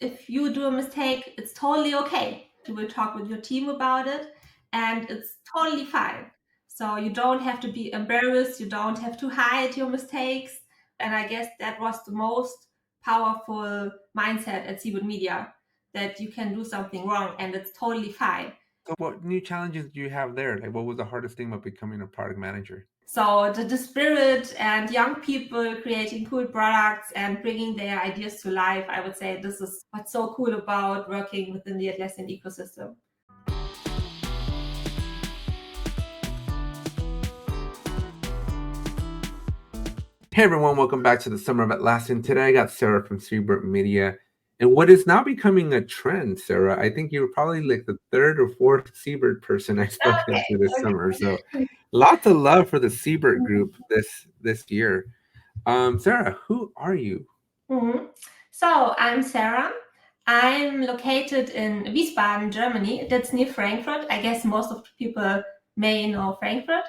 if you do a mistake, it's totally okay. You will talk with your team about it, and it's totally fine. So you don't have to be embarrassed. You don't have to hide your mistakes. And I guess that was the most powerful mindset at Seibert Media, that you can do something wrong and it's totally fine. So what new challenges do you have there? Like, what was the hardest thing about becoming a product manager? So the spirit and young people creating cool products and bringing their ideas to life, I would say this is what's so cool about working within the Atlassian ecosystem. Hey everyone, welcome back to the Summer of Atlassian. Today I got Sarah from Seibert Media. And what is now becoming a trend, Sarah, I think you're probably like the third or fourth Seibert person I've spoken to this summer. So lots of love for the Seibert group this year. Sarah, who are you? Mm-hmm. So I'm Sarah. I'm located in Wiesbaden, Germany. That's near Frankfurt. I guess most of the people may know Frankfurt.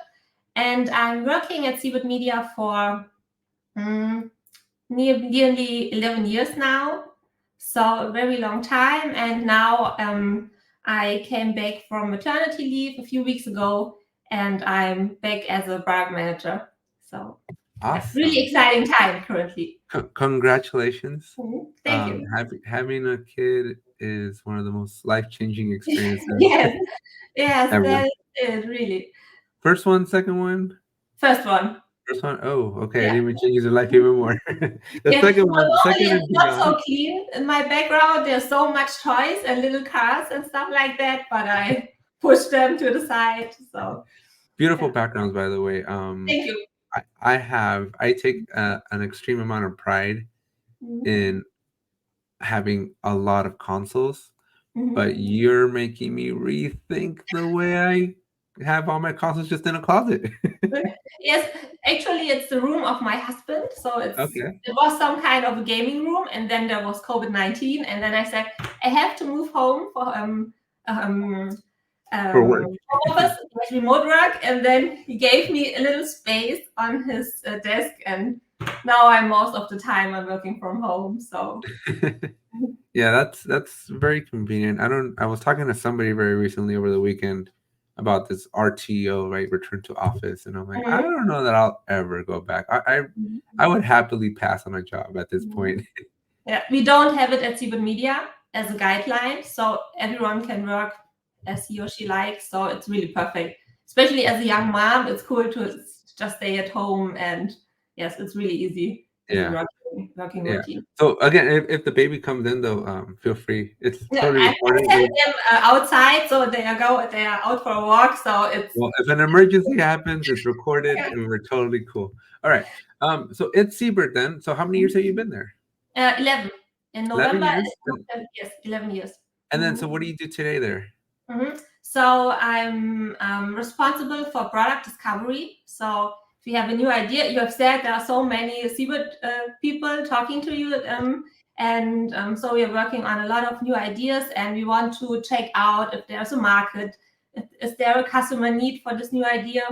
And I'm working at Seibert Media for nearly 11 years now. So a very long time. And now I came back from maternity leave a few weeks ago, and I'm back as a product manager. So Awesome. really exciting time currently. Congratulations. Thank you. Having a kid is one of the most life-changing experiences. Yes, ever. that is it, really. First one, second one? First one. First one? Oh, okay. Yeah. I didn't even change your life even more. The second one, second it's not so clean in my background. There's so much toys and little cars and stuff like that, but I push them to the side. So beautiful backgrounds, by the way. Thank you. I take an extreme amount of pride in having a lot of consoles, but you're making me rethink the way I have all my consoles just in a closet. Yes, actually, it's the room of my husband. So it was some kind of a gaming room, and then there was COVID-19, and then I said I have to move home for work, office, remote work, and then he gave me a little space on his desk, and now I'm most of the time I'm working from home. So yeah, that's very convenient. I was talking to somebody very recently over the weekend about this RTO, right, return to office, and I'm like, I don't know that I'll ever go back. I would happily pass on a job at this point. Yeah, we don't have it at Seibert Media as a guideline, so everyone can work as he or she likes. So it's really perfect, especially as a young mom. It's cool to just stay at home, and yes, it's really easy. Yeah. Working routine. So again, if the baby comes in, though, feel free. It's totally recorded. I send them outside, so they are out for a walk. So it's if an emergency happens, it's recorded, and we're totally cool. All right. So it's Seibert then. So how many years have you been there? 11 in November. 11 years? Yes, 11 years. And then, so what do you do today there? So I'm responsible for product discovery. So if you have a new idea, you have said there are so many Seibert people talking to you, and so we are working on a lot of new ideas, and we want to check out if there's a market, is there a customer need for this new idea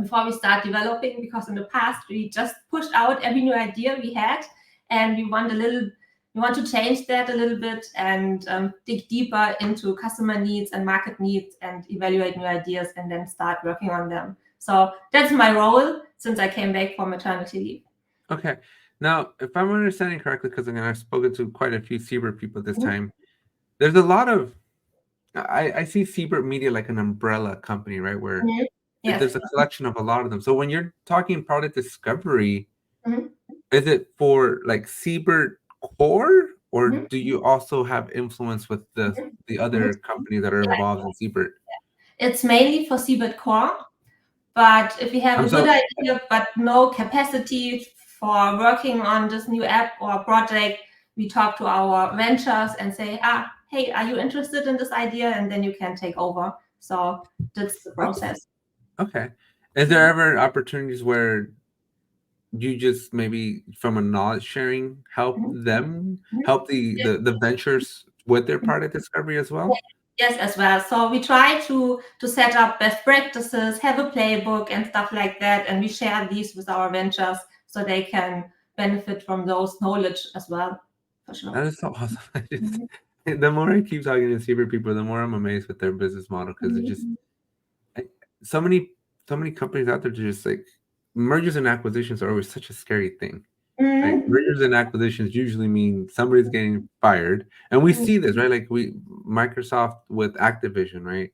before we start developing, because in the past we just pushed out every new idea we had, and we want to change that a little bit and dig deeper into customer needs and market needs and evaluate new ideas and then start working on them. So that's my role since I came back from maternity leave. Okay. Now, if I'm understanding correctly, because again, I've spoken to quite a few Seibert people this time, there's a lot of, I see Seibert Media like an umbrella company, right? Where there's a collection of a lot of them. So when you're talking product discovery, is it for like Seibert core, or do you also have influence with the other companies that are involved in Seibert? It's mainly for Seibert core, but if you have a good idea but no capacity for working on this new app or project, we talk to our ventures and say, hey, are you interested in this idea? And then you can take over. So that's the process. Okay. Is there ever opportunities where you just maybe from a knowledge sharing help them help the ventures with their product discovery as well? Yes, as well. So we try to set up best practices, have a playbook and stuff like that, and we share these with our ventures so they can benefit from those knowledge as well. for sure. That is so awesome. The more I keep talking to Seibert people, the more I'm amazed with their business model, because it just I, so many companies out there just like mergers and acquisitions are always such a scary thing. Right? Mergers and acquisitions usually mean somebody's getting fired, and we see this, right? Like Microsoft with Activision, right?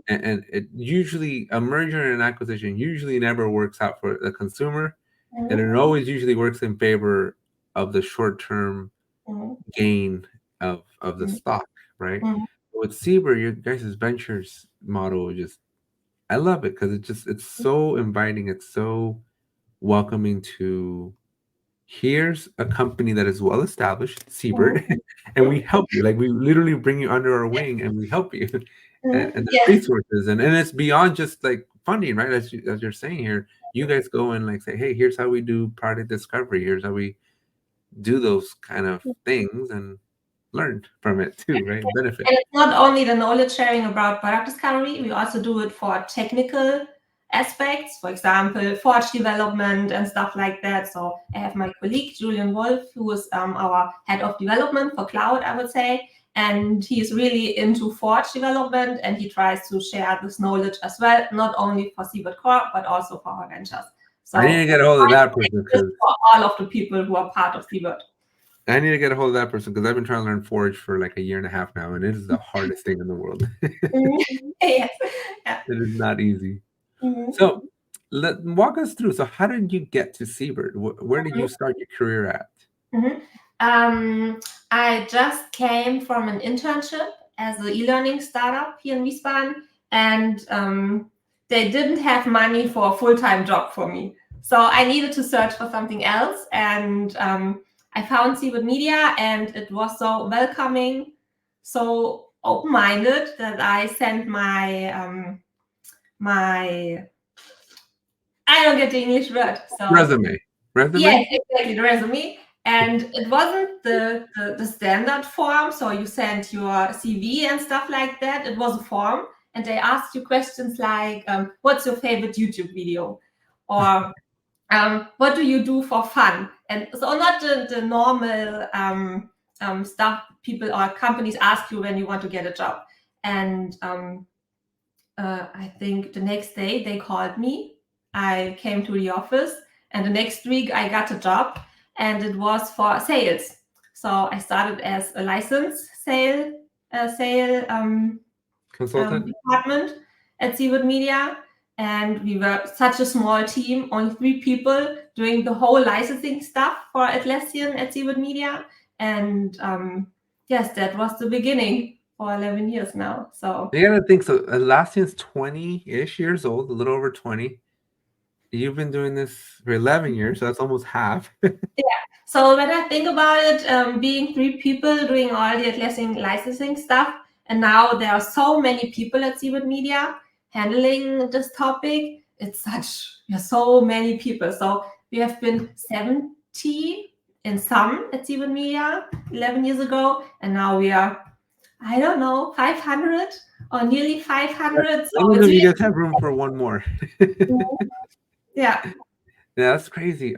And it usually a merger and an acquisition usually never works out for the consumer, and it always usually works in favor of the short-term gain of the stock, right? With Seibert, your guys' ventures model just I love it because it's so inviting, it's so welcoming to here's a company that is well established, Seibert, and we help you. Like we literally bring you under our wing and we help you. And the Yes. resources and it's beyond just like funding, right? As you're saying here, you guys go and like say, hey, here's how we do product discovery, here's how we do those kind of things and learn from it too, right? Benefit. And it's not only the knowledge sharing about product discovery, we also do it for technical aspects, for example, Forge development and stuff like that. So I have my colleague, Julian Wolf, who is our head of development for cloud, I would say. And he's really into Forge development, and he tries to share this knowledge as well, not only for Seibert Core, but also for our ventures. So I need to get a hold of that person because for all of the people who are part of Seibert. I need to get a hold of that person because I've been trying to learn Forge for like a year and a half now, and it is the hardest thing in the world. Yes. Yeah. It is not easy. So walk us through. So how did you get to Seibert? Where did you start your career at? I just came from an internship as an e-learning startup here in Wiesbaden, and they didn't have money for a full-time job for me. So I needed to search for something else, and I found Seibert Media, and it was so welcoming, so open-minded that I sent my I don't get the English word. So resume. Yes, exactly, the resume. And it wasn't the standard form. So you sent your CV and stuff like that. It was a form. And they asked you questions like, what's your favorite YouTube video? Or what do you do for fun? And so not the normal stuff people or companies ask you when you want to get a job. And I think the next day they called me. I came to the office, and the next week I got a job, and it was for sales. So I started as a license sale Consultant department at Seibert Media, and we were such a small team, only 3 people doing the whole licensing stuff for Atlassian at Seibert Media. And yes, that was the beginning for 11 years now. So you gotta think so. Atlassian's 20-ish years old, a little over 20. You've been doing this for 11 years, so that's almost half. Yeah. So when I think about it, being 3 people doing all the Atlassian licensing stuff, and now there are so many people at Seibert Media handling this topic. It's so many people. So we have been 70 in some at Seibert Media 11 years ago, and now we are, I don't know, 500 or nearly 500. So Some of you guys have room for one more. Yeah. Yeah, that's crazy.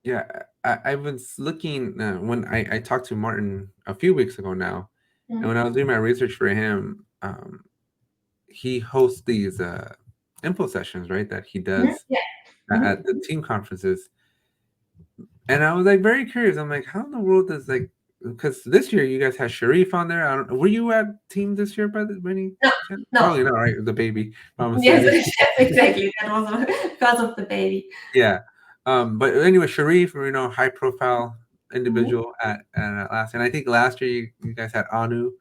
Yeah, I was looking when I talked to Martin a few weeks ago now, and when I was doing my research for him, he hosts these info sessions, right? That he does at the team conferences, and I was like very curious. I'm like, how in the world does like because this year you guys had Sharif on there. I don't. Were you at team this year by any chance? No. Probably not, right? The baby. Yes, exactly. That was because of the baby. Yeah. But anyway, Sharif, high profile individual at Atlassian. I think last year you guys had Anu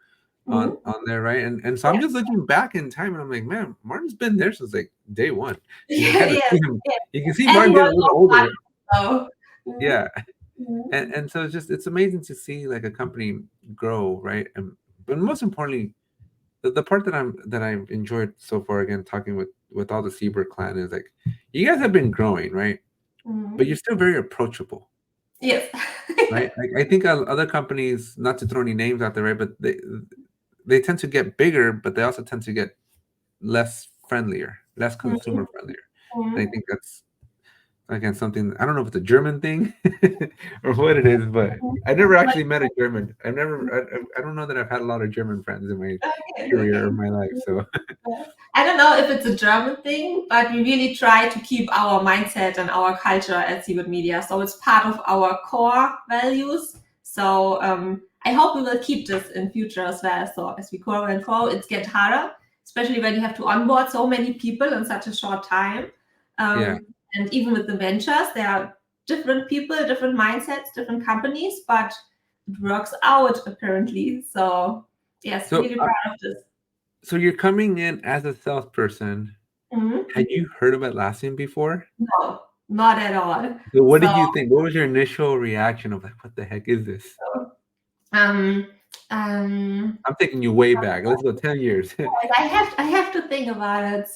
on there, right? And so I'm just looking back in time and I'm like, man, Martin's been there since like day one. You can you can see Martin getting a little older. Yeah. And so it's amazing to see like a company grow, right? But most importantly, the part that I've enjoyed so far, again, talking with all the Seibert clan is like you guys have been growing, right? But you're still very approachable. Yes. Right? Like I think other companies, not to throw any names out there, right? But they tend to get bigger, but they also tend to get less consumer friendlier. And I think again, something, I don't know if it's a German thing or what it is, but I never actually met a German. I don't know that I've had a lot of German friends in my career or my life. So I don't know if it's a German thing, but we really try to keep our mindset and our culture at Seibert Media. So it's part of our core values. So I hope we will keep this in future as well. So as we grow and grow, it gets harder, especially when you have to onboard so many people in such a short time. yeah. And even with the ventures, there are different people, different mindsets, different companies, but it works out apparently. So yes, So really proud of this. so you're coming in as a salesperson. Mhm. Had you heard of Atlassian before? No, not at all. So what So, did you think? What was your initial reaction of like, what the heck is this? um, um, I'm taking you way back. Let's go 10 years. I have to think about it.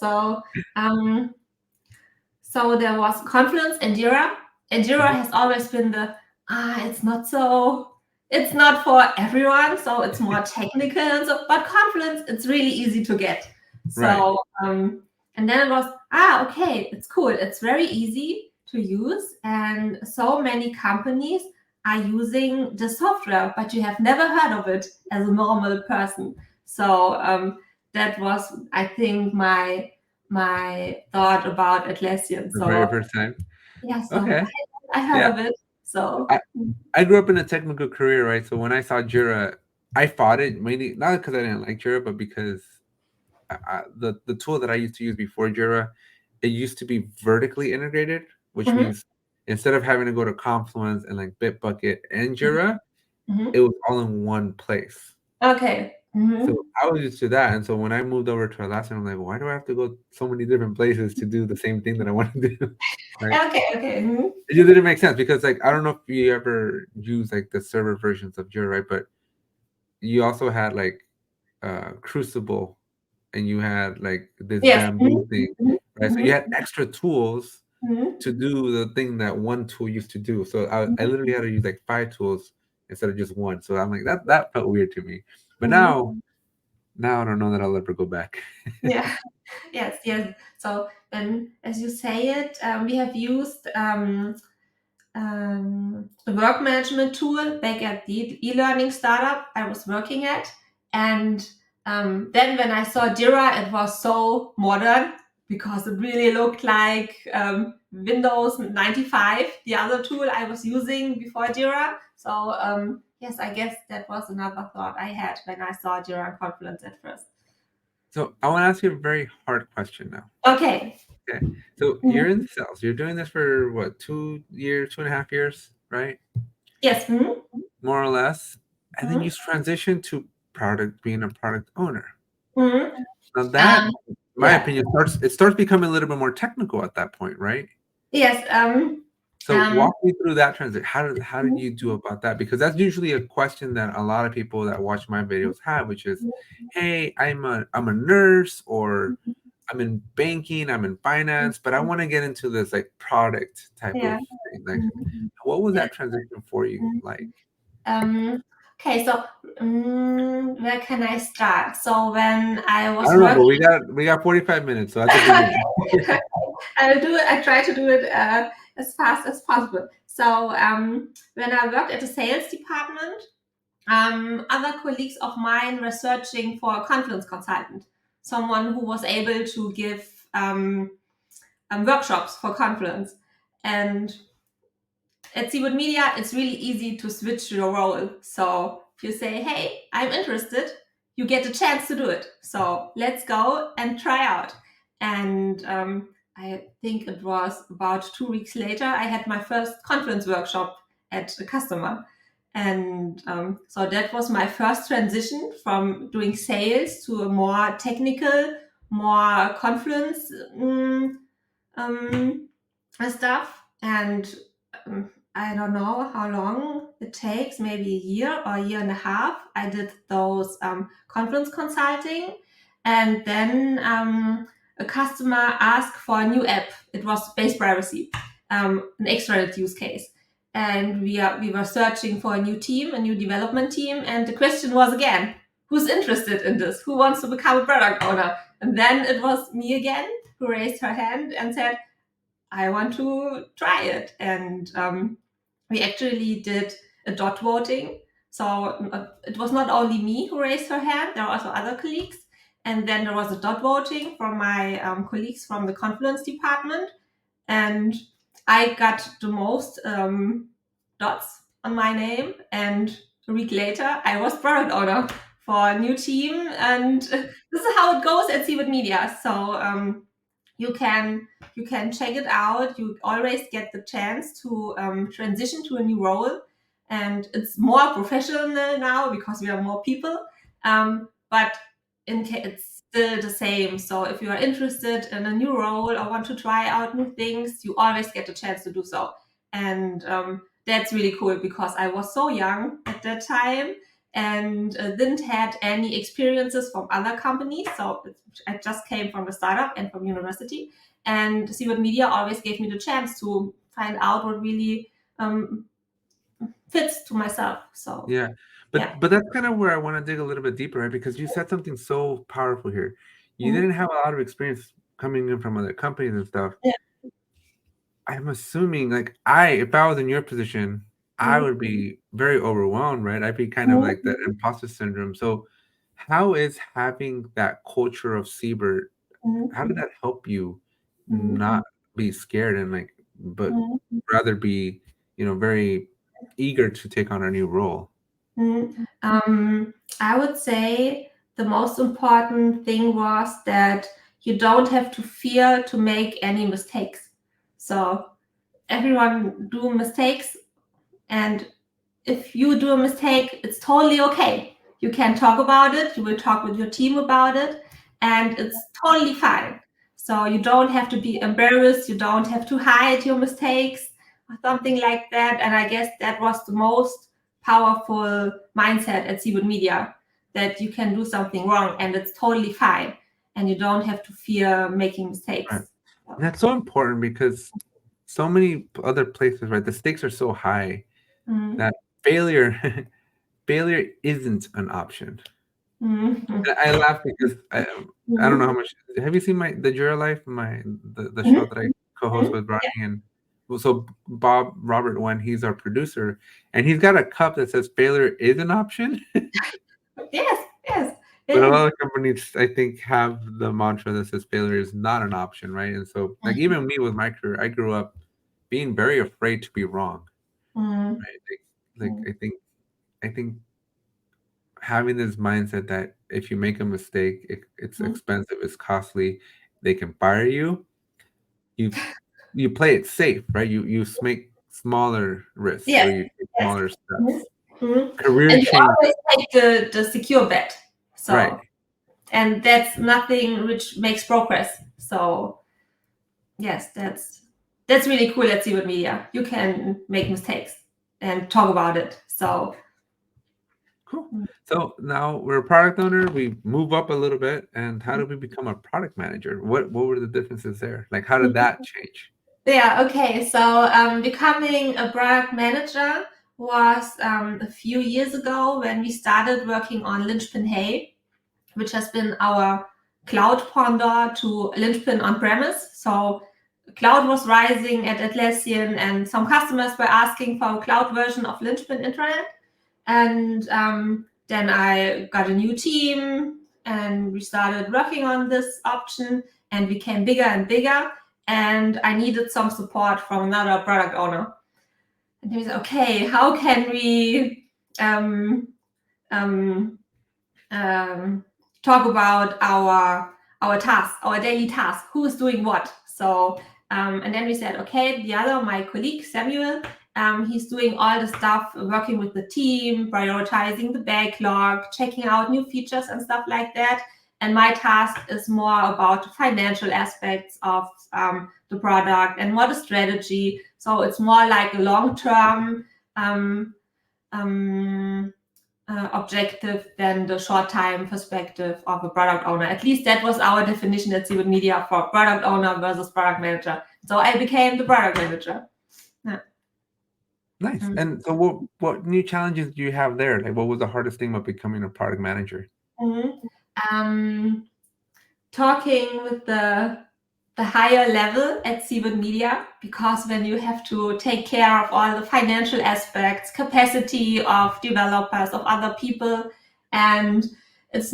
Um, so there was Confluence and Jira. And Jira has always been it's not for everyone, so it's more technical and so, but Confluence, it's really easy to get. Right. So, and then it was, okay, it's cool. It's very easy to use. And so many companies are using the software, but you have never heard of it as a normal person. So that was, I think, my thought about Atlassian. The So very first time. yeah, so Okay. I heard Yeah. of it. So I grew up in a technical career, right? So when I saw Jira, I fought it mainly not because I didn't like Jira, but because the tool that I used to use before Jira, it used to be vertically integrated, which mhm, means instead of having to go to Confluence and like Bitbucket and mhm, Jira, mhm. it was all in one place. Okay. So Mhm. I was used to that, and so when I moved over to Atlassian, I'm like, why do I have to go so many different places to do the same thing that I want to do? Right? Okay. Mhm. It just didn't make sense because, like, I don't know if you ever use like the server versions of Jira, right? But you also had like Crucible, and you had like this Yes. Mhm, bamboo thing, mhm, right? So you mhm, had extra tools mhm, to do the thing that one tool used to do. So I mhm, literally had to use like 5 tools instead of just one. So I'm like, that felt weird to me. But mhm. now I don't know that I'll ever go back. Yeah. Yes. So then, as you say it, we have used a work management tool back at the e-learning startup I was working at. And then when I saw Jira, it was so modern because it really looked like Windows 95, the other tool I was using before Jira. So yes, I guess that was another thought I had when I saw Jira and Confluence at first. So I want to ask you a very hard question now. Okay. Okay. So Mhm. you're in sales. You're doing this for what, 2 years, 2.5 years, right? Yes. Mhm. More or less. And then Mhm. you transition to being a product owner. Mhm. Now that, Um, in my yeah. opinion, starts becoming a little bit more technical at that point, right? Yes. So Um, walk me through that transition. How did you do about that? Because that's usually a question that a lot of people that watch my videos have, which is, hey, I'm a nurse, or I'm in banking, I'm in finance, but I want to get into this like product type of yeah. thing. Like, what was Yeah. that transition for you like? Um, okay, so where can I start? So when I I was don't know, but working, we got 45 minutes, so at the beginning. I'll do it. I try to do it as fast as possible. So when I worked at the sales department, other colleagues of mine were searching for a Confluence consultant, someone who was able to give workshops for Confluence. And at Seibert Media, it's really easy to switch your role. So if you say, hey, I'm interested, you get a chance to do it. So let's go and try out. And I think it was about 2 weeks later, I had my first conference workshop at a customer. And so that was my first transition from doing sales to a more technical, more confluence um, stuff. And um, I don't know how long it takes, maybe a year or a year and a half. I did those conference consulting, and then a customer asked for a new app. It was base privacy, an extranet use case. And we were searching for a new team, a new development team, and the question was again, who's interested in this? Who wants to become a product owner? And then it was me again who raised her hand and said, I want to try it. And we actually did a dot voting. So it was not only me who raised her hand, there were also other colleagues. And then there was a dot voting from my colleagues from the Confluence department. And I got the most dots on my name. And a week later, I was product owner for a new team. And this is how it goes at Seibert Media. So you can check it out. You always get the chance to transition to a new role, and it's more professional now because we are more people. But it's still the same. So if you are interested in a new role or want to try out new things, you always get the chance to do so. And that's really cool because I was so young at that time and didn't had any experiences from other companies. So I just came from a startup and from university. And Seibert Media always gave me the chance to find out what really fits to myself. So Yeah. But that's kind of where I want to dig a little bit deeper, right? Because you said something so powerful here. You didn't have a lot of experience coming in from other companies and stuff. Yeah. I'm assuming, like, if I was in your position, I would be very overwhelmed, right? I'd be kind of like that imposter syndrome. So, how is having that culture of Siebert, how did that help you not be scared and but rather be, very eager to take on a new role? I would say the most important thing was that you don't have to fear to make any mistakes. So everyone do mistakes, and if you do a mistake, it's totally okay. You can talk about it, you will talk with your team about it, and it's totally fine. So you don't have to be embarrassed, you don't have to hide your mistakes or something like that. And I guess that was the most powerful mindset at Seibert Media, that you can do something wrong and it's totally fine. And you don't have to fear making mistakes. Right. And that's so important because so many other places, right, the stakes are so high that failure isn't an option. I laugh because I don't know how much. Have you seen the Jura Life, the show that I co-host with Ronnie and so Bob Robert when he's our producer, and he's got a cup that says failure is an option. Yes. But a lot of companies, I think, have the mantra that says failure is not an option, right? And so, like, even me with my career, I grew up being very afraid to be wrong, right? I think having this mindset that if you make a mistake, it's expensive, it's costly, they can fire you. You play it safe, right? You make smaller risks or you take smaller steps. Career and you change, always take the secure bet. So, right? And that's nothing which makes progress. So yes, that's really cool at Seibert Media. You can make mistakes and talk about it. So Cool. So now we're a product owner. We move up a little bit, and how did we become a product manager? What were the differences there? Like, how did that change? Yeah. Okay. So becoming a product manager was a few years ago when we started working on Linchpin Hey, which has been our cloud ponder to Linchpin on-premise. So cloud was rising at Atlassian and some customers were asking for a cloud version of Linchpin Intranet. And then I got a new team and we started working on this option and became bigger and bigger. And I needed some support from another product owner. And he said, okay, how can we talk about our task, our daily task, who is doing what. So and then we said, okay, my colleague Samuel, he's doing all the stuff, working with the team, prioritizing the backlog, checking out new features and stuff like that. And my task is more about the financial aspects of the product and more the strategy. So it's more like a long-term objective than the short-time perspective of a product owner. At least that was our definition at Seibert Media for product owner versus product manager. So I became the product manager. Yeah. Nice. And so what new challenges do you have there? Like, what was the hardest thing about becoming a product manager? Talking with the the higher level at Seibert Media, because when you have to take care of all the financial aspects, capacity of developers, of other people, and it's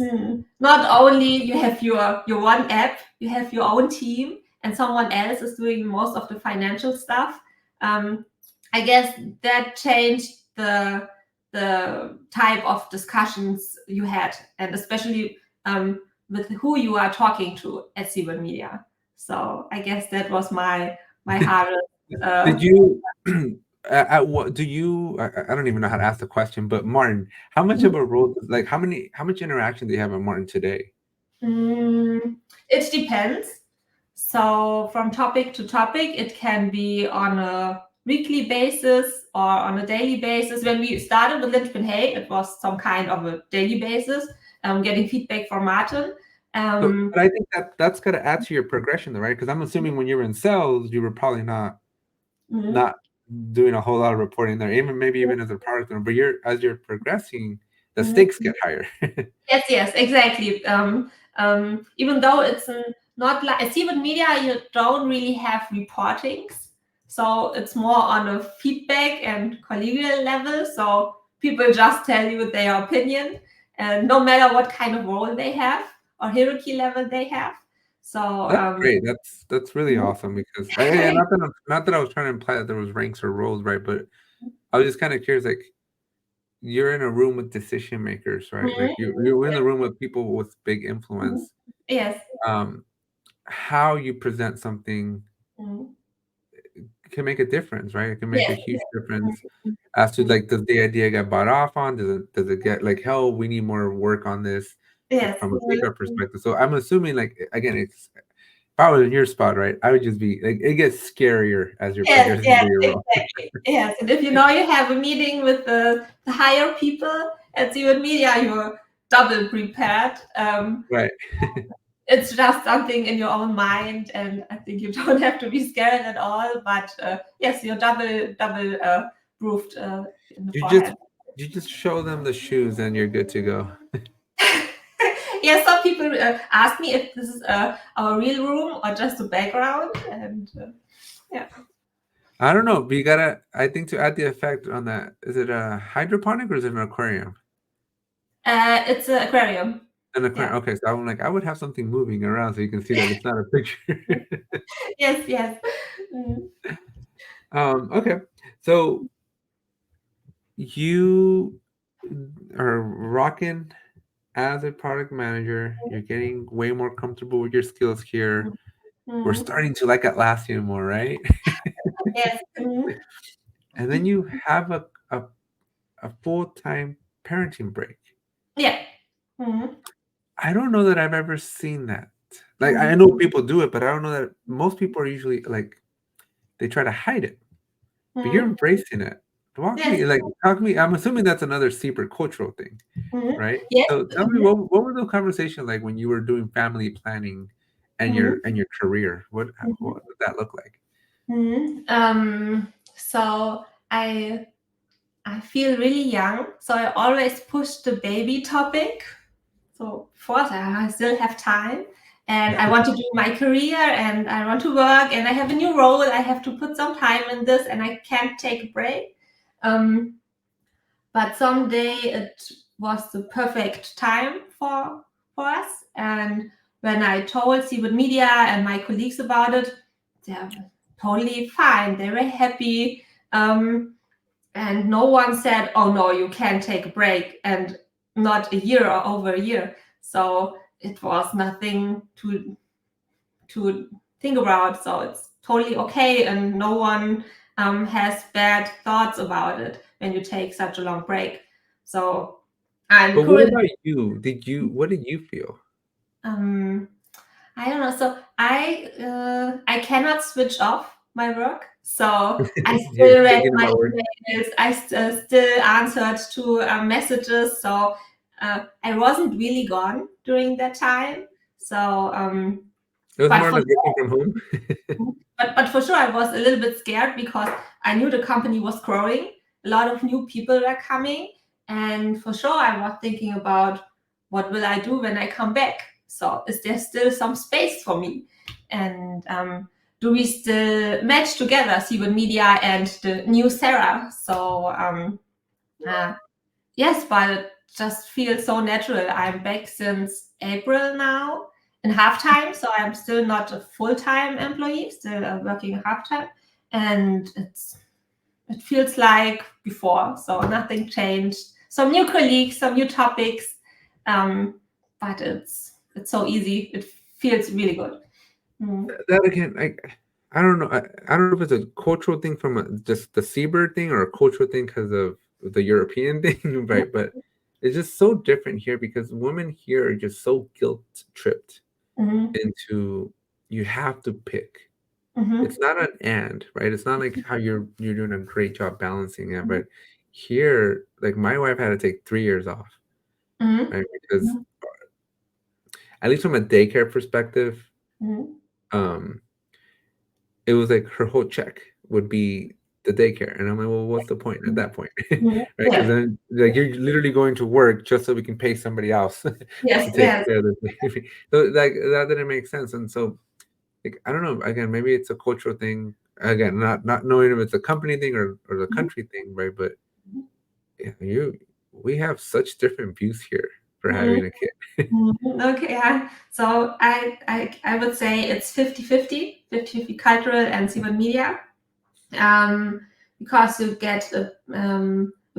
not only you have your one app, you have your own team, and someone else is doing most of the financial stuff. I guess that changed the type of discussions you had, and especially with who you are talking to at Seibert Media. So I guess that was my hardest. Did you at what do you I don't even know how to ask the question, but Martin, how much of a role, like how much interaction do you have with Martin today? It depends. So from topic to topic, it can be on a weekly basis or on a daily basis. When we started with Linchpin Hey, it was some kind of a daily basis, getting feedback from Martin. But I think that's got to add to your progression, though, right? Because I'm assuming when you were in sales, you were probably not doing a whole lot of reporting there, maybe even as a product owner. But as you're progressing, the stakes get higher. Yes, exactly. Even though it's not like at Seibert Media, you don't really have reportings, so it's more on a feedback and collegial level. So people just tell you their opinion, and no matter what kind of role they have or hierarchy level they have. So That's great. That's really awesome, because not that I was trying to imply that there was ranks or roles, right? But I was just kind of curious, like, you're in a room with decision makers, right? Like you're in the room with people with big influence. Yes. How you present something can make a difference, right? It can make a huge difference as to, like, does the idea get bought off on? Does it get like, hell, we need more work on this from a bigger perspective? So I'm assuming, like, again, if I was in your spot, right, I would just be like, it gets scarier as you're progressing through your role. Exactly. Yes, and if you know you have a meeting with the higher people at Seibert Media, you're double prepared. Right. It's just something in your own mind, and I think you don't have to be scared at all. But yes, you're double proofed in the forehead. You just show them the shoes and you're good to go. Yeah, some people ask me if this is our real room or just a background, and yeah. I don't know, but you gotta, I think, to add the effect on that, is it a hydroponic or is it an aquarium? It's an aquarium. An aquarium. Okay, so I'm like, I would have something moving around so you can see that it's not a picture. Yes. Okay, so you are rocking as a product manager. You're getting way more comfortable with your skills here. We're starting to like Atlassian more, right? Yes. And then you have a full-time parenting break. Yeah. I don't know that I've ever seen that. Like, I know people do it, but I don't know that most people are usually like, they try to hide it. But you're embracing it. Talk to me. I'm assuming that's another Seibert cultural thing, right? Yes. So tell me, what were the conversations like when you were doing family planning and your career? What did that look like? So I feel really young, so I always push the baby topic. So of course I still have time, and I want to do my career, and I want to work, and I have a new role. I have to put some time in this, and I can't take a break. But someday it was the perfect time for us. And when I told Seibert Media and my colleagues about it, they were totally fine. They were happy. And no one said, oh no, you can't take a break, and not a year or over a year. So it was nothing to think about. So it's totally okay, and no one has bad thoughts about it when you take such a long break. So I'm But what about you? What did you feel? I don't know. So I cannot switch off my work. So I still read my emails. I still answered to messages. So I wasn't really gone during that time. So it was more of working from home. But for sure, I was a little bit scared because I knew the company was growing. A lot of new people were coming. And for sure, I was thinking about what will I do when I come back. So is there still some space for me? And do we still match together, Seibert Media and the new Sarah? So yes, but it just feels so natural. I'm back since April now in half-time, so I'm still not a full-time employee, still working half-time, and it feels like before, so nothing changed. Some new colleagues, some new topics, but it's so easy. It feels really good. That again, I don't know. I don't know if it's a cultural thing from just the Seabird thing or a cultural thing because of the European thing, right? But it's just so different here because women here are just so guilt tripped into you have to pick. It's not an and, right? It's not like how you're doing a great job balancing it, but here, like my wife had to take 3 years off, right? Because at least from a daycare perspective, it was like her whole check would be the daycare, and I'm like, well, what's the point at that point, right? Because then like you're literally going to work just so we can pay somebody else to take care of the baby. So like that didn't make sense, and so like I don't know. Again, maybe it's a cultural thing. Again, not knowing if it's a company thing or the country thing, right? But yeah, we have such different views here for having a kid. Okay, yeah. So I would say it's 50-50, 50-50 cultural and Seibert Media, because you get a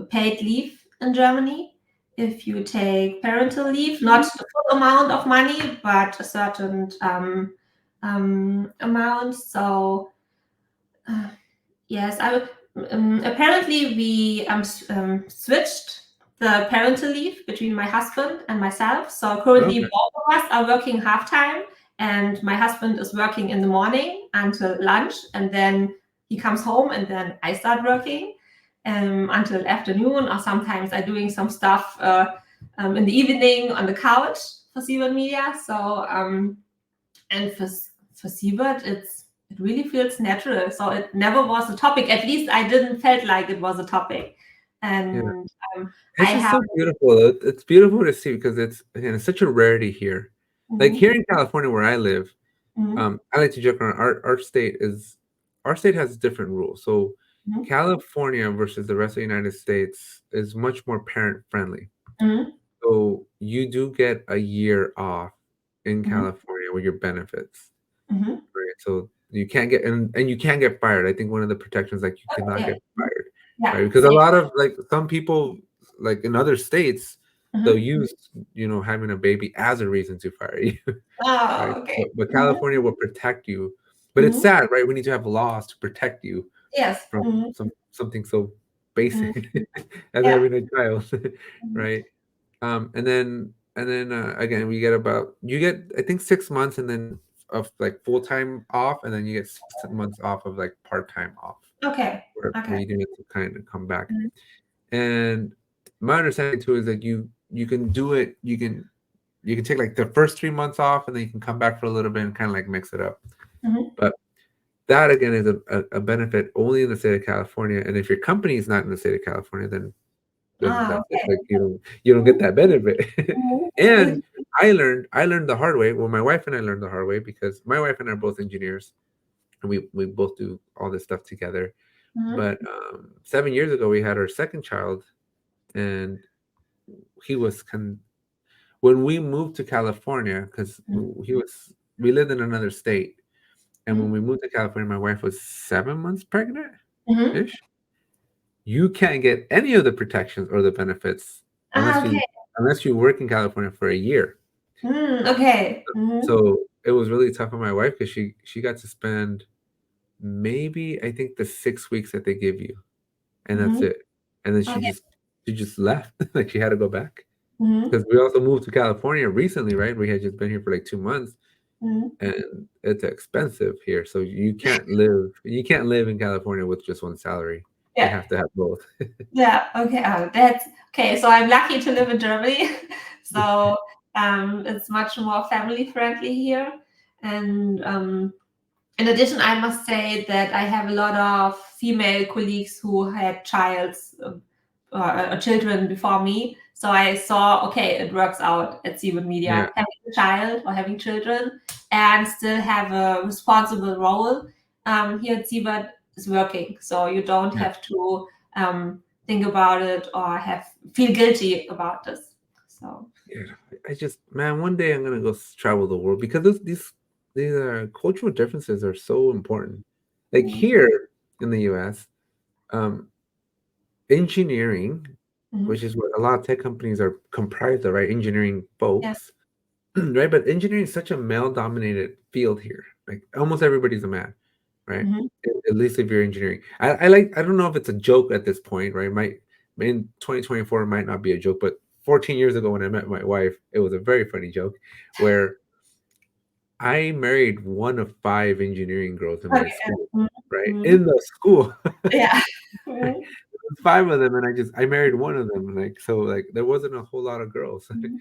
paid leave in Germany if you take parental leave, not the full amount of money, but a certain amount. So yes, I would. Apparently, we switched the parental leave between my husband and myself. So currently, both of us are working half-time, and my husband is working in the morning until lunch, and then he comes home, and then I start working until afternoon, or sometimes I'm doing some stuff in the evening on the couch for Seibert Media. So and for Seibert, it really feels natural. So it never was a topic. At least I didn't felt like it was a topic. And it's just so beautiful. It's beautiful to see because it's such a rarity here. Like here in California where I live, I like to joke around. Our state has different rules. So California versus the rest of the United States is much more parent friendly. So you do get a year off in California with your benefits. Right? So you can't get and you can't get fired. I think one of the protections like you cannot get fired. Right? Because a lot of like some people like in other states they'll use having a baby as a reason to fire you. Right? But California will protect you. But it's sad, right? We need to have laws to protect you from something so basic as having a child, right? And then again you get I think 6 months and then of like full time off, and then you get 6 months off of like part time off. Where you need to kind of come back. And my understanding too is that you can do it. You can take like the first 3 months off, and then you can come back for a little bit and kind of like mix it up. But that again is a benefit only in the state of California. And if your company is not in the state of California, then that's it. Like you don't get that benefit. And I learned the hard way. Well, my wife and I learned the hard way because my wife and I are both engineers, and we both do all this stuff together. But 7 years ago, we had our second child, and he was when we moved to California because we lived in another state, and when we moved to California, my wife was 7 months pregnant ish. You can't get any of the protections or the benefits unless you work in California for a year. So it was really tough on my wife because she got to spend maybe I think the 6 weeks that they give you, and that's it. And then she just left. Like she had to go back because we also moved to California recently, right? We had just been here for like 2 months, and it's expensive here. So you can't live in California with just one salary. You have to have both. That's okay. So I'm lucky to live in Germany. So it's much more family friendly here. And in addition, I must say that I have a lot of female colleagues who had children before me. So I saw, okay, it works out at Seibert Yeah. Media, having a child or having children and still have a responsible role here at Seibert is working. So you don't Yeah. have to think about it or feel guilty about this. So Yeah. I just, man, one day I'm gonna go travel the world because these cultural differences are so important. Like here in the US, um, engineering, which is what a lot of tech companies are comprised of, right? Engineering yeah. folks, right? But engineering is such a male-dominated field here. Like almost everybody's a man, right? At least if you're engineering. I don't know if it's a joke at this point, right? Might in 2024 it might not be a joke, but 14 years ago when I met my wife, it was a very funny joke where I married one of five engineering girls in my Okay. school, right? Mhm. In the school. Yeah. Five of them, and I married one of them, like so, like there wasn't a whole lot of girls in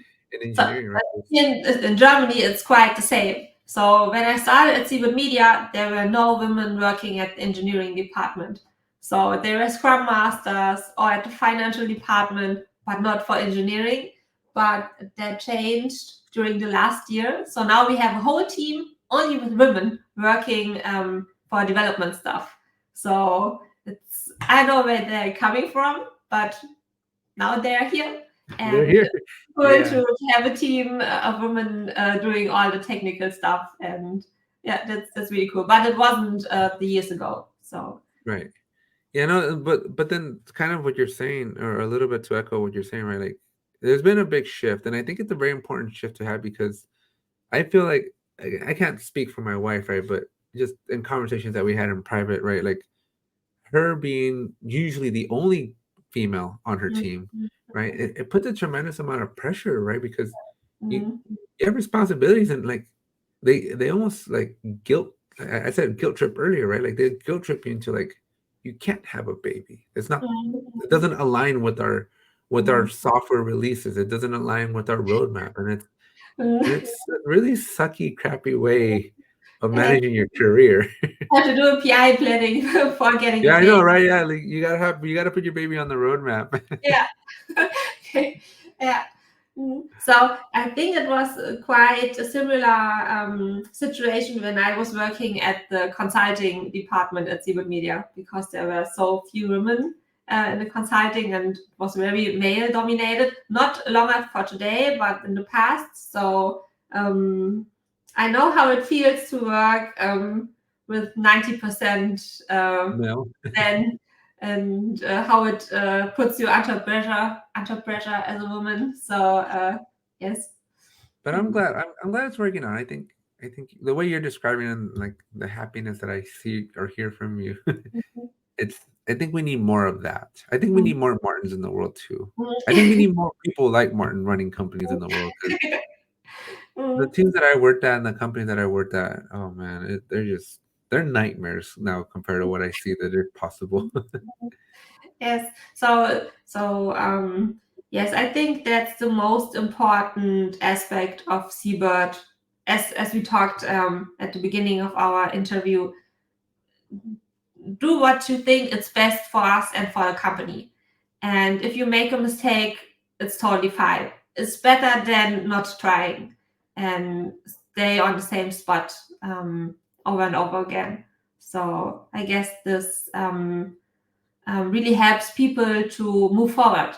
So engineering, right? in Germany, it's quite the same. So when I started at Seibert Media, there were no women working at the engineering department. So they were scrum masters or at the financial department, but not for engineering. But that changed during the last year. So now we have a whole team only with women working for development stuff. So I know where they're coming from, but now they're here. They're And here, cool yeah, to have a team of women doing all the technical stuff, and yeah, that's really cool. But it wasn't the years ago, so right, yeah, no, but then kind of what you're saying, or a little bit to echo what you're saying, right? Like there's been a big shift, and I think it's a very important shift to have because I feel like I can't speak for my wife, right? But just in conversations that we had in private, right? Like her being usually the only female on her team, right? It puts a tremendous amount of pressure, right? Because you, mm, you have responsibilities and like they almost like guilt. I said guilt trip earlier, right? Like they guilt trip you into like you can't have a baby. It's not. It doesn't align with our mm, software releases. It doesn't align with our roadmap, and mm. it's a really sucky, crappy way of And managing your career. have to do a PI planning for getting Yeah, a I know, baby. right? Yeah, like you gotta put your baby on the roadmap. Yeah. Yeah. So I think it was quite a similar situation when I was working at the consulting department at Seibert Media because there were so few women in the consulting and it was very male dominated. Not longer for today, but in the past. So I know how it feels to work with 90% No, men and how it puts you under pressure as a woman. So yes. but I'm Mhm. glad. I'm glad it's working out. I think the way you're describing and like the happiness that I see or hear from you, it's. I think we need more of that. I think we need more Martins in the world too. I think we need more people like Martin running companies in the world because the Mm. teams that I worked at and the companies that I worked at, oh man, they're nightmares now compared to what I see that is possible. Yes. So yes, I think that's the most important aspect of Seabird. As we talked at the beginning of our interview, do what you think is best for us and for the company. And if you make a mistake, it's totally fine. It's better than not trying and stay on the same spot over and over again. So I guess this really helps people to move forward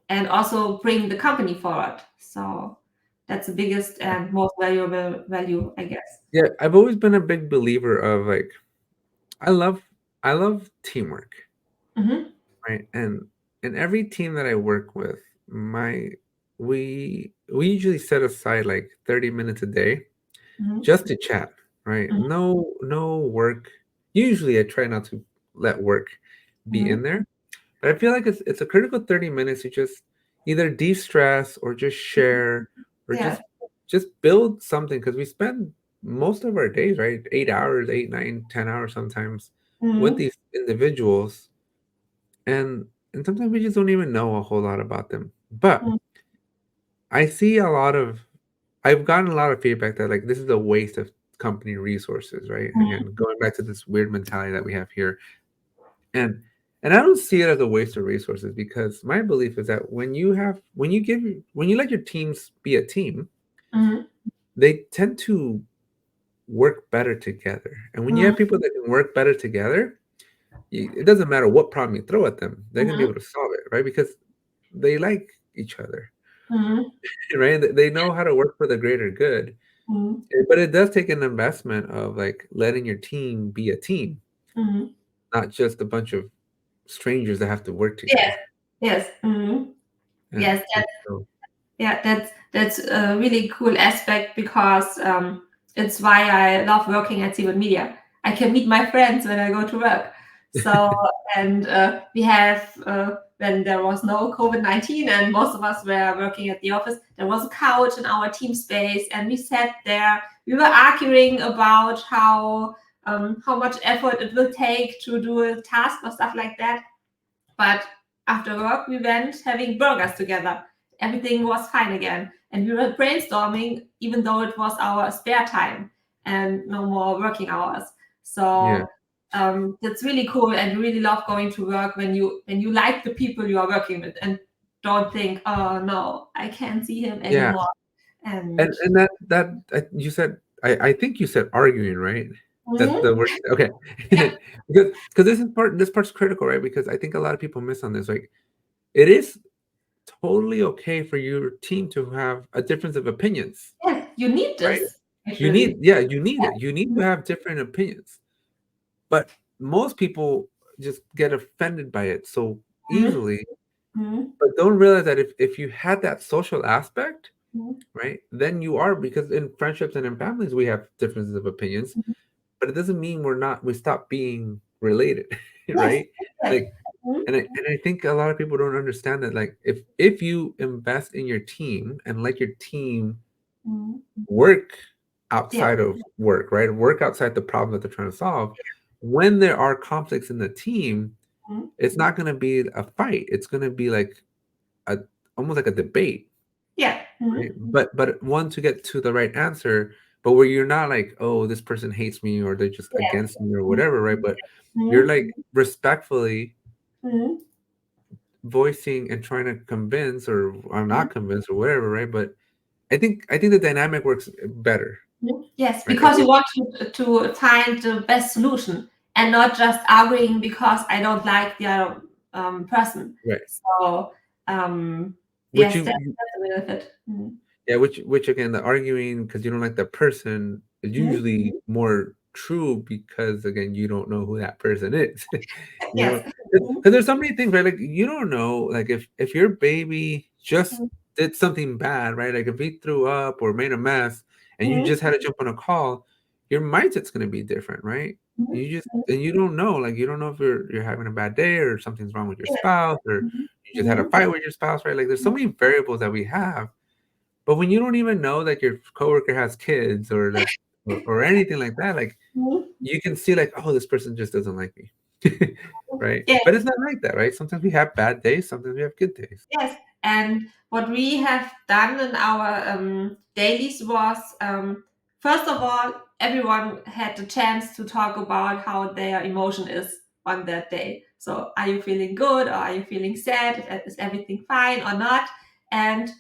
and also bring the company forward. So that's the biggest and most valuable value, I guess. Yeah, I've always been a big believer of like I love I love teamwork, Mm-hmm. right? And in every team that I work with, my we usually set aside like 30 minutes a day Mm-hmm. just to chat, right? No work. Usually I try not to let work be Mm-hmm. in there, but I feel like it's a critical 30 minutes to just either de-stress or just share or Yeah. just build something because we spend most of our days, right? 8 hours, 8, 9, 10 hours sometimes with Mm-hmm. these individuals. And sometimes we just don't even know a whole lot about them. But I see a lot of I've gotten a lot of feedback that like this is a waste of company resources, right? Again, going back to this weird mentality that we have here. And And I don't see it as a waste of resources, because my belief is that when you let your teams be a team, Mm-hmm. they tend to work better together. And when you have people that can work better together, it doesn't matter what problem you throw at them, they're gonna be Mm-hmm. able to solve it, right? Because they like each other, Mm-hmm. right? They know how to work for the greater good. Mm-hmm. But it does take an investment of like letting your team be a team, Mm-hmm. not just a bunch of strangers that have to work Yes. together. Yes. Mm-hmm. And, Yes. and so, Yeah, that's a really cool aspect, because it's why I love working at Seibert Media. I can meet my friends when I go to work. So, and we have, when there was no COVID-19 and most of us were working at the office, there was a couch in our team space, and we sat there. We were arguing about how much effort it will take to do a task or stuff like that. But after work, we went having burgers together. Everything was fine again. And we were brainstorming, even though it was our spare time and no more working hours. yeah, So that's really cool, and really love going to work when you like the people you are working with, and don't think, oh no, I can't see him yeah. anymore. And And you said, I think you said arguing, right? That's Mhm. the word. Okay. Yeah, Because this part's critical, right? Because I think a lot of people miss on this. Like, it is totally okay for your team to have a difference of opinions, yes, you need right? this actually. You need it. You need to have different opinions. But most people just get offended by it so Mhm. easily, Mhm. but don't realize that if you had that social aspect, Mhm. right, then you are, because in friendships and in families we have differences of opinions, Mhm. but it doesn't mean we stop being related, Yes, right? yes. Like, Mhm. and I think a lot of people don't understand that, like, if you invest in your team and let your team Mhm. work Yes. outside of work, right? Work outside the problem that they're trying to solve. When there are conflicts in the team, Mhm. it's not going to be a fight. It's going to be like a almost like a debate, Yeah. right? Mhm. But one to get to the right answer, but where you're not like, oh, this person hates me or they're just Yes. against me or Mhm. whatever, right? But you're Mhm. like respectfully Mhm. voicing and trying to convince, or I'm Mhm. not convinced or whatever, right? But I think the dynamic works better, Mhm. Yes, right? Like because you want to find the best solution, and not just arguing because I don't like the other person. right. So Which yes, you that's a benefit. Mhm. Yeah, which again, the arguing because you don't like the person is Mhm. usually more true, because again, you don't know who that person is. You know, Yes. because there's so many things, right? Like, you don't know, like, if your baby just Mhm. did something bad, right? Like if he threw up or made a mess, and you Mhm. just had to jump on a call, your mindset's gonna be different, right? Mhm. You just and you don't know, like, you don't know if you're having a bad day, or something's wrong with your Yes. spouse, or Mhm. you just had a Mhm. fight with your spouse, right? Like, there's so many variables that we have, but when you don't even know that your coworker has kids, or that, or anything like that, like, Mhm. you can see like, oh, this person just doesn't like me. Right? Yes. But it's not like that, right? Sometimes we have bad days, sometimes we have good days. Yes, and what we have done in our dailies was, first of all, everyone had the chance to talk about how their emotion is on that day. So, are you feeling good, or are you feeling sad? Is everything fine or not? And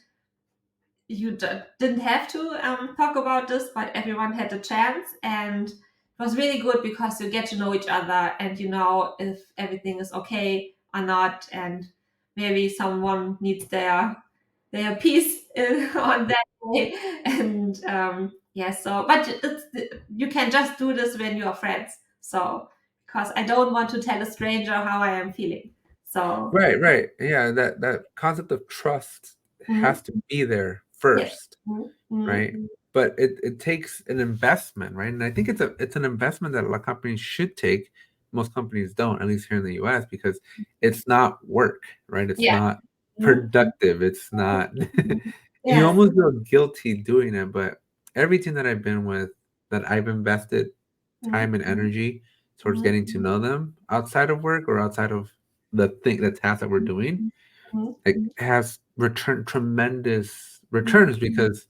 you didn't have to talk about this, but everyone had a chance, and it was really good because you get to know each other, and you know if everything is okay or not, and maybe someone needs their peace on that day. And yeah, so but you can just do this when you are friends. So because I don't want to tell a stranger how I am feeling. So Right, right. Yeah, that concept of trust mhm, has to be there yes. first, Mhm, mhm, right? But it takes an investment, right? And I think it's an investment that a lot of companies should take. Most companies don't, at least here in the US, because it's not work, right? It's yeah. not Mhm. productive. It's not you Yes. almost feel guilty doing it, but every team that I've been with, that I've invested time Mhm. and energy towards Mhm. getting to know them outside of work, or outside of the task that we're doing, Mhm. it has returned tremendous Mhm. returns, because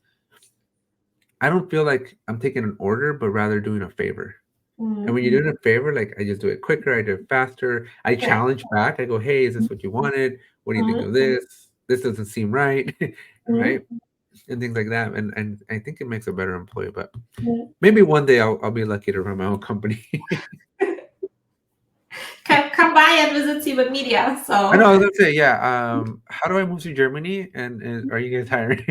I don't feel like I'm taking an order, but rather doing a favor. And when you're doing a favor, like I just do it quicker, I do it faster. I Yeah. challenge back. I go, hey, is this what you wanted? What do you think Mhm. of this? This doesn't seem right, right? Mhm. And things like that. And I think it makes a better employee. But Mhm. maybe one day I'll be lucky to run my own company. Come by and visit Seibert Media. I So know. I was gonna say, yeah. How do I move to Germany? And are you guys hiring?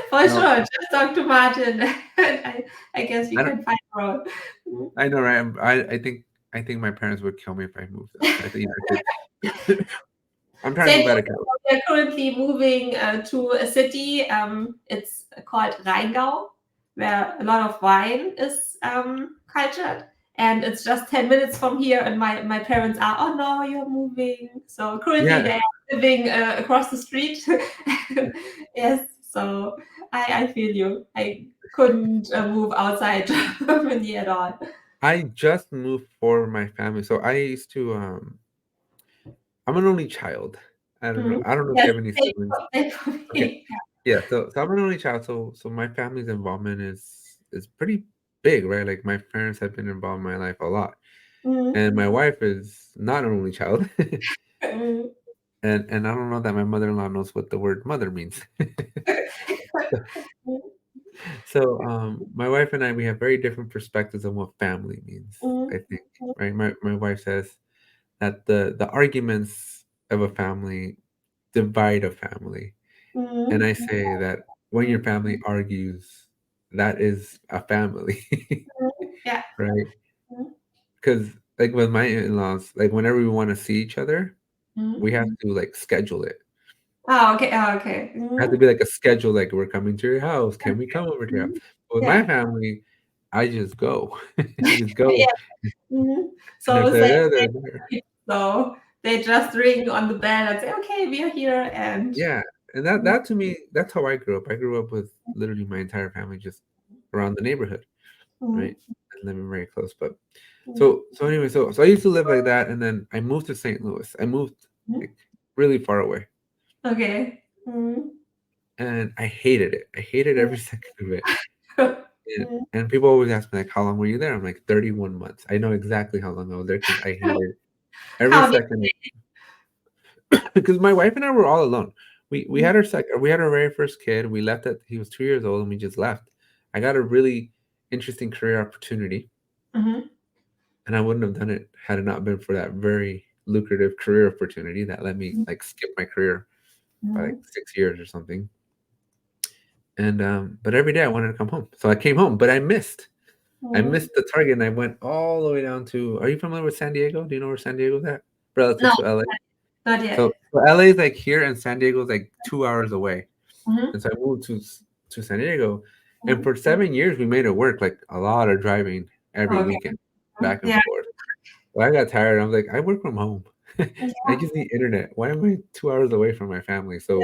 for No, sure, just talk to Martin. I guess we I don't. can find a role. Mhm. I know, right? I think my parents would kill me if I moved outside the United States. I'm trying to Same move out here. of California. We are currently moving to a city. It's called Rheingau, where a lot of wine is cultured. And it's just 10 minutes from here. And my parents are, oh no, you're moving. So currently Yeah, they are living across the street. Yes, so I feel you. I couldn't move outside Germany at all. I just moved for my family. So I used to I'm an only child. I don't know. Mhm. I don't know if Yes, you have any siblings. same for Okay. me. Yeah, so I'm an only child, so my family's involvement is pretty big, right? Like my parents have been involved in my life a lot. Mhm. And my wife is not an only child. Mhm. And I don't know that my mother-in-law knows what the word mother means. So my wife and I, we have very different perspectives on what family means, I Mhm. think. Right? My wife says that the arguments of a family divide a family. And I Mhm. say that when your family argues, that is a family, Mhm. Yeah. right? Mhm. Because like with my in-laws, like whenever we want to see each other, we Mhm. have to like schedule it. Oh, okay. Oh, okay. It has to Mhm. be like a schedule, like we're coming to your house. Can we come over to your house? Mhm. But with my Yeah. family, I just go. I just go. Yeah. Mhm. And if So they're same, there, they're there. same. So they just ring on the bell and say, "Okay, we are here." And Yeah. And that Mhm. that to me, that's how I grew up. I grew up with literally my entire family just around the neighborhood, right? Mhm. And living very close. But Mhm. so anyway, so I used to live like that, and then I moved to St. Louis. I moved Mhm. like really far away, Okay. Mhm. and I hated it. I hated Mhm. every second of it. Mhm. And people always ask me like, "How long were you there?" I'm like, 31 months. I know exactly how long I was there because I hated every How did second. Because my wife and I were all alone. We Mhm. had we had our very first kid. We left at he was 2 years old, and we just left. I got a really interesting career opportunity, Mhm. and I wouldn't have done it had it not been for that very lucrative career opportunity that let me Mhm. like skip my career by like Mhm. 6 years or something. And but every day I wanted to come home, so I came home. But I missed. I Mhm. missed the target, and I went all the way down to. Are you familiar with San Diego? Do you know where San Diego's at? Relative No, to LA. not So, yet. so LA is like here, and San Diego's like 2 hours away. Mhm. And so I moved to San Diego, and Mhm. for 7 years we made it work. Like a lot of driving every Okay. weekend, Mhm. back and Yeah. forth. Well, I got tired. I was like, I work from home. I Yeah. just need internet. Why am I 2 hours away from my family? So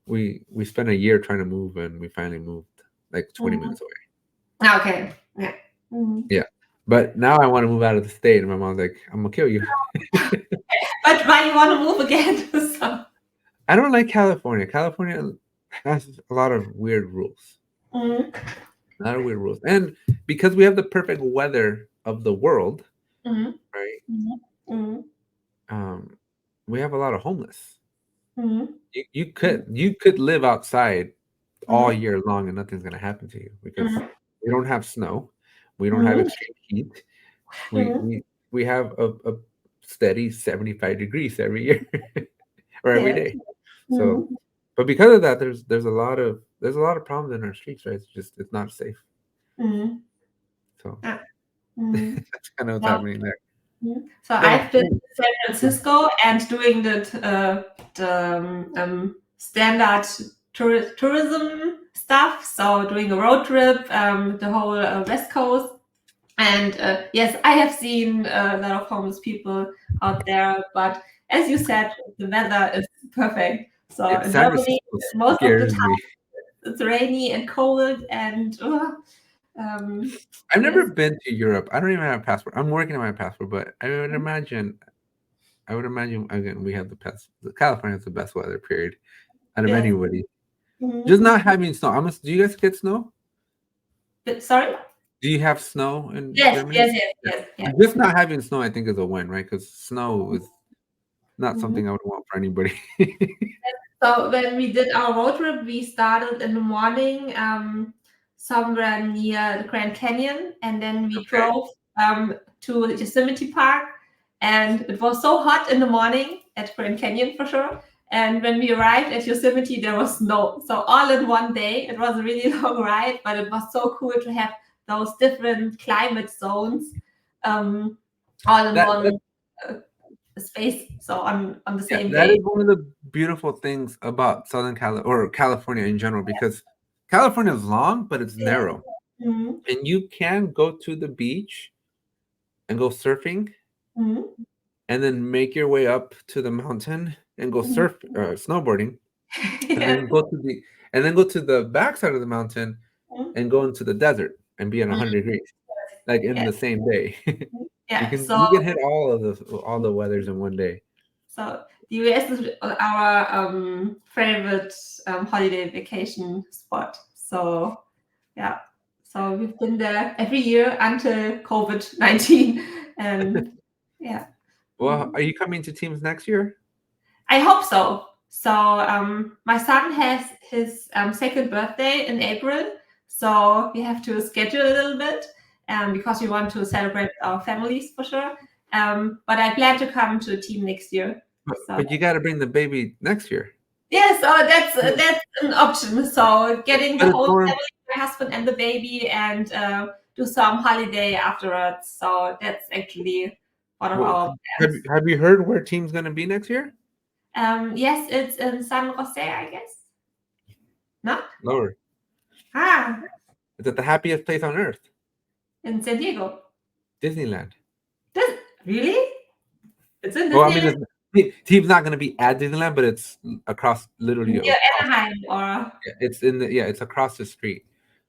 we spent a year trying to move, and we finally moved like 20 Mhm. minutes away. Okay. Yeah. Mhm. Yeah, but now I want to move out of the state, and my mom's like, I'm gonna kill you. But why you want to move again? So. I don't like California. California has a lot of weird rules. Mhm. A lot of weird rules, and because we have the perfect weather of the world, Mhm. right? Mhm. Mhm. Um, we have a lot of homeless. Mhm. You could live outside all Mhm. year long and nothing's gonna happen to you because Mhm. we don't have snow, we don't have Mhm. extreme heat. We Mhm. we we have a steady 75 degrees every year or every Yes. day. So, Mhm. but because of that, there's a lot of problems in our streets, right? It's not safe. Mhm. So Yeah. Mhm. that's kind of what's Yeah. happening there. Mhm. So So, I've been to San Francisco and doing the standard tourism stuff. So doing a road trip, the whole West Coast. And yes, I have seen a lot of homeless people out there. But as you said, the weather is perfect. So in San Germany, Francisco most of the scares me. time it's rainy and cold. And I've never yes, been to Europe. I don't even have a passport. I'm working on my passport, but I would imagine again we have the best. California has the best weather period out of yes. anybody. Mhm. Just not having snow. Do you guys get snow? Sorry. Do you have snow in Yes, Germany? yes, yes, Yeah. yes, yes. Just not having snow, I think, is a win, right? Because snow is not Mhm. something I would want for anybody. So when we did our road trip, we started in the morning, somewhere near the Grand Canyon, and then we Okay. drove to Yosemite Park. And it was so hot in the morning at Grand Canyon for sure. And when we arrived at Yosemite, there was snow. So all in one day, it was a really long ride, but it was so cool to have those different climate zones all in That one uh, space. So on the Yeah, same that day. is one of the beautiful things about Southern Cali or California in general, because California is long, but it's Yeah. narrow. Mhm. And you can go to the beach and go surfing Mhm. and then make your way up to the mountain and go Mhm. snowboarding, and Yeah. then go to the backside of the mountain Mhm. and go into the desert and be at Mhm. 100 degrees, like in Yeah. the same day. Yeah. So You can hit all the weathers in one day. so the US is our favorite holiday vacation spot. So yeah. So we've been there every year until COVID-19. And yeah. Well, are you coming to Teams next year? I hope so. So my son has his second birthday in April, so we have to schedule a little bit because we want to celebrate our families for sure. But I plan to come to a team next year. So But you got to bring the baby next year. yeah, so Yeah. that's an option. So getting the But it's whole more. family, my husband and the baby, and do some holiday afterwards. So that's actually one of Well, our have plans. have you heard where team's gonna be next year? Yes, it's in San Jose, I guess. No? Lower. Ah, It's at the happiest place on earth, in San Diego. Disneyland. This really? It's in Well, I mean, Disneyland team's not gonna be at Disneyland, but it's literally near across. Anaheim, or It's in the it's across the street.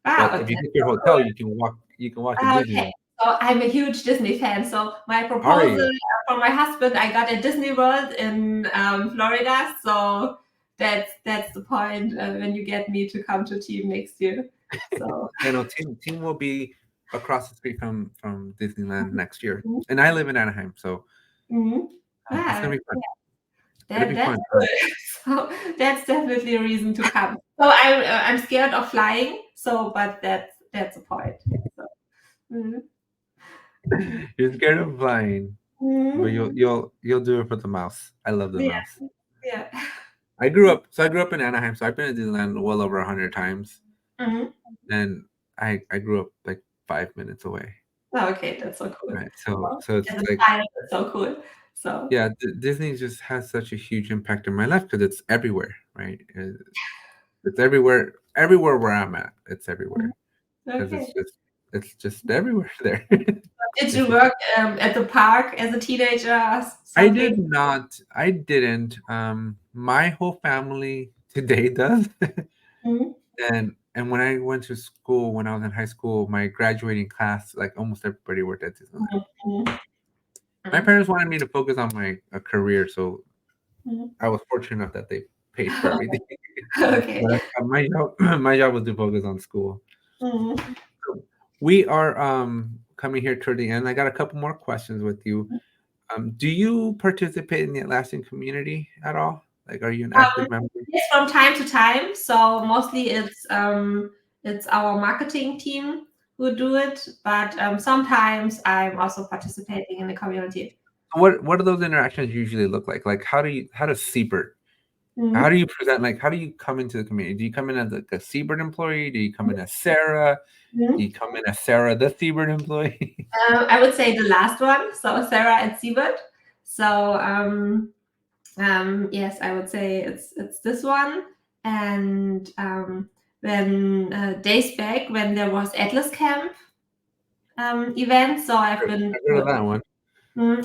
wow, But if that's you get your so cool. hotel, you can walk to Okay, Disneyland. so I'm a huge Disney fan. So my Are proposal you? for my husband, I got at Disney World in Florida. So that's the point when you get me to come to team next year. So I know team will be across the street from Disneyland next year, mhm, and I live in Anaheim, so mhm. it's Ah, gonna be fun. It'll that be that's fun. good. So that's definitely a reason to come. So I'm scared of flying. So but that's a point. So, mhm. You're scared of flying, but Mhm. you'll do it for the mouse. I love the Yeah, mouse. yeah. I grew up in Anaheim, so I've been to Disneyland well over 100 times, Mhm. and I grew up like 5 minutes away, Oh, okay, that's so cool. right? Well, So it's as a like, child, that's so cool. So yeah, Disney just has such a huge impact in my life because it's everywhere, right? It's everywhere where I'm at. It's mhm. everywhere because Okay. it's just everywhere there. Did It's you just work at the park as a teenager or I something? did not. I didn't. My whole family today does. Mhm. And when I went to school, when I was in high school, my graduating class, like almost everybody worked at Disneyland. Mhm. Mhm. My Mhm. parents wanted me to focus on my career, so Mhm. I was fortunate enough that they paid for everything. Okay. But my job, my job was to focus on school. Mhm. So we are coming here toward the end. I got a couple more questions with you. Do you participate in the Atlassian community at all? Like, are you an Um, active member? yes, from time to time. So mostly it's our marketing team who do it, but sometimes I'm also participating in the community. What do those interactions usually look like? Like, how does Seibert? How Mhm. do you present? Like, how do you come into the community? Do you come in as like a Seibert employee? Do you come in as Sarah? Do Mhm. you come in as Sarah, the Seibert employee? I would say the last one, so Sarah and Seibert. So yes, I would say it's this one. And when days back when there was Atlas Camp event, so I've heard of that one.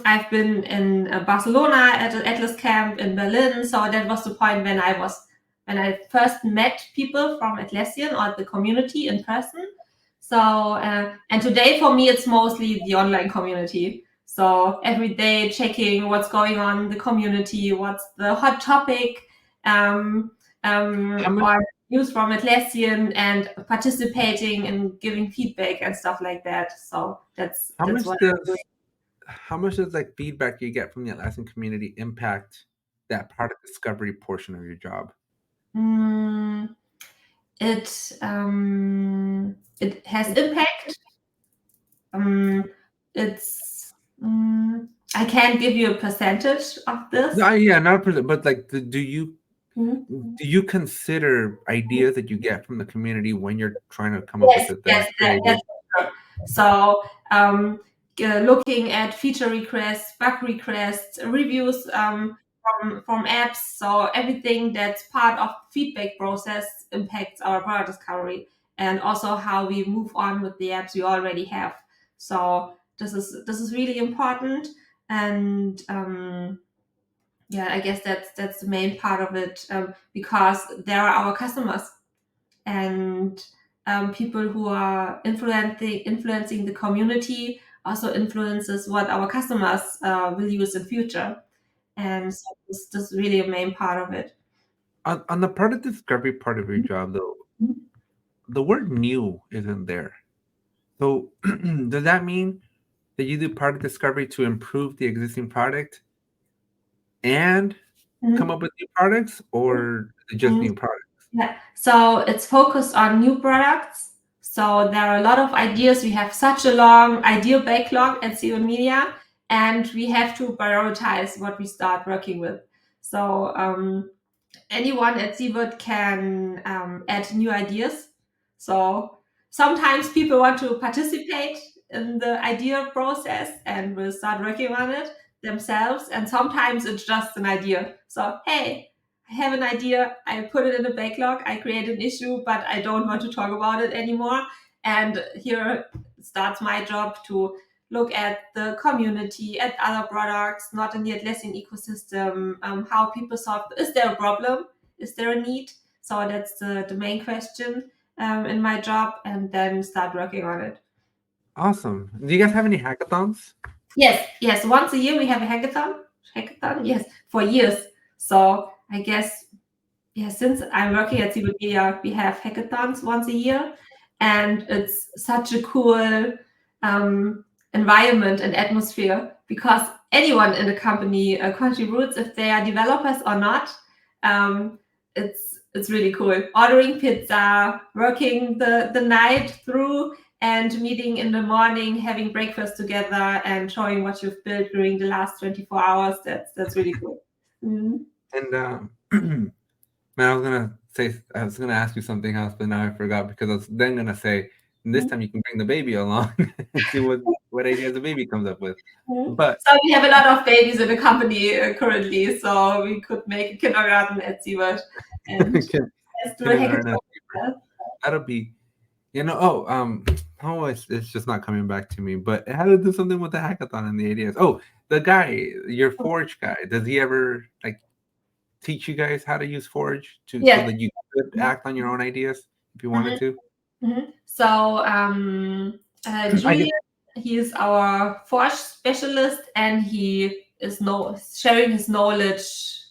I've been in Barcelona at the Atlas Camp in Berlin. So that was the point when I first met people from Atlassian or the community in person. So and today for me it's mostly the online community. So every day checking what's going on in the community, what's the hot topic, How many or news from Atlassian and participating and giving feedback and stuff like that. So that's what I'm doing. How much does like feedback you get from the Atlassian community impact that product discovery portion of your job? It has impact. I can't give you a percentage of this. No, yeah, not a percent, but like, do you consider ideas that you get from the community when you're trying to come up with the Yes, that's true. So looking at feature requests, bug requests, reviews from apps, so everything that's part of feedback process impacts our product discovery, and also how we move on with the apps we already have. So this is really important, and I guess that's the main part of it, because they are our customers, and people who are influencing the community also influences what our customers will use in future, and so this is really a main part of it. On the product discovery part of your job, though, the word new isn't there. So does that mean that you do product discovery to improve the existing product and come up with new products, or just new products? Yeah, so it's focused on new products. So there are a lot of ideas. We have such a long idea backlog at Seibert Media, and we have to prioritize what we start working with. So anyone at Seibert can add new ideas. So sometimes people want to participate in the idea process and will start working on it themselves. And sometimes it's just an idea. So, hey, I have an idea. I put it in a backlog. I create an issue, but I don't want to talk about it anymore. And here starts my job to look at the community, at other products, not in the Atlassian ecosystem, how people solve. Is there a problem? Is there a need? So that's the main question in my job, and then start working on it. Awesome. Do you guys have any hackathons? Yes. Once a year we have a hackathon. Yes, for years. So I guess, since I'm working at Seibert Media, we have hackathons once a year, and it's such a cool environment and atmosphere, because anyone in the company contributes, if they are developers or not. It's really cool. Ordering pizza, working the night through, and meeting in the morning, having breakfast together, and showing what you've built during the last 24 hours. That's really cool. Mm-hmm. And man, I was gonna ask you something else, but now I forgot, because I was then gonna say this time you can bring the baby along and see what ideas the baby comes up with. But so we have a lot of babies in the company currently, so we could make a kindergarten at Seibert and let's do a hackathon. That'll be, it's just not coming back to me. But it had to do something with the hackathon and the ideas. Oh, the guy, your Forge guy, does he ever like teach you guys how to use Forge so that you could act on your own ideas if you wanted to? So Julian, he is our Forge specialist, and he is sharing his knowledge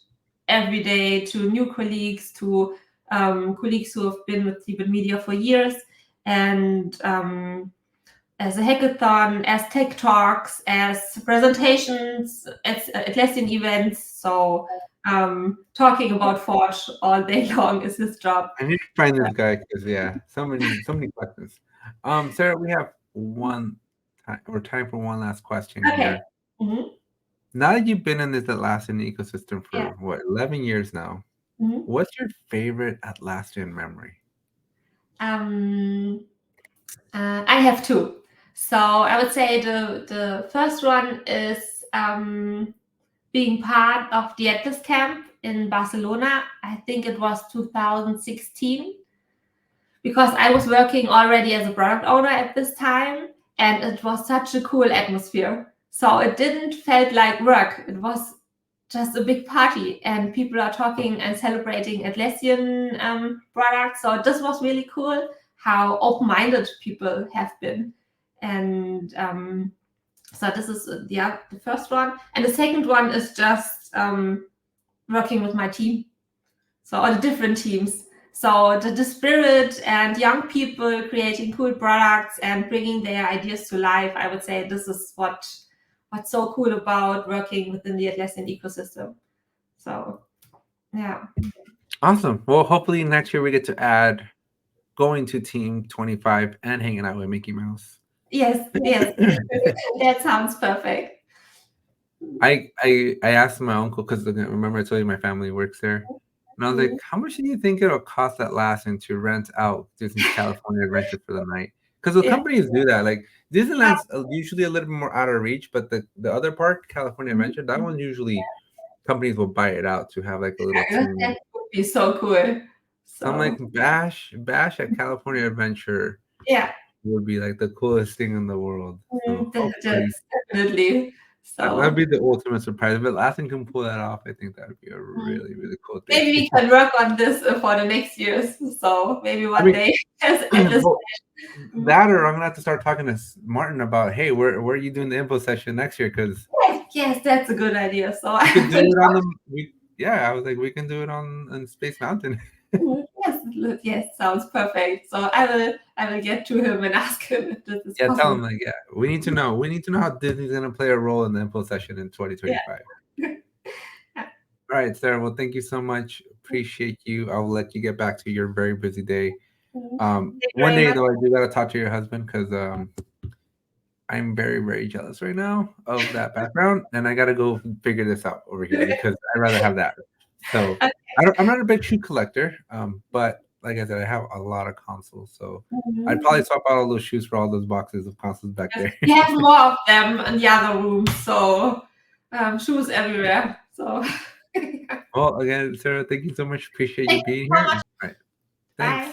every day to new colleagues, to colleagues who have been with Seibert Media for years, and as a hackathon, as tech talks, as presentations, as Atlassian events. So talking about Forge all day long is his job. I need to find this guy, because so many questions. Sarah, we have time for one last question here. Now that you've been in this Atlassian ecosystem for 11 years now, what's your favorite Atlassian memory? I have two. So I would say the first one is being part of the Atlas camp in Barcelona. I think it was 2016, because I was working already as a product owner at this time, and it was such a cool atmosphere. So it didn't felt like work. It was just a big party, and people are talking and celebrating Atlassian products. So this was really cool, how open-minded people have been. And so this is the first one. And the second one is just working with my team. So all the different teams. So the spirit and young people creating cool products and bringing their ideas to life, I would say this is what's so cool about working within the Atlassian ecosystem. So, yeah. Awesome. Well, hopefully next year we get to add going to Team 25 and hanging out with Mickey Mouse. Yes, that sounds perfect. I asked my uncle, because remember I told you my family works there, and I was like, how much do you think it'll cost Atlassian to rent out Disney's California Adventure for the night? Because the companies do that. Like Disneyland's usually a little bit more out of reach, but the other park, California Adventure, that one usually companies will buy it out to have like a little team. That would be so cool. So I'm like, Bash at California Adventure. Yeah. Would be like the coolest thing in the world. So Definitely. So that'd be the ultimate surprise. If Atlassian can pull that off, I think that would be a really, really cool thing. Maybe we can work on this for the next years. So maybe one day. That, or I'm gonna have to start talking to Martin about, hey, where are you doing the info session next year? Because yes, that's a good idea. So we could do it on I was like, we can do it on Space Mountain. Yes, sounds perfect. So I will get to him and ask him if this is possible. Tell him like, we need to know how Disney's gonna play a role in the info session in 2025. All right, Sarah. Well, thank you so much. Appreciate you. I'll let you get back to your very busy day. One day though, I do gotta talk to your husband, because I'm very, very jealous right now of that background, and I gotta go figure this out over here because I'd rather have that. So I'm not a big shoe collector, but like I said, I have a lot of consoles, so I'd probably swap out all those shoes for all those boxes of consoles back there. We have more of them in the other rooms, so shoes everywhere. So well, again, Sarah, thank you so much. Appreciate you being here. All right. Thanks. Bye.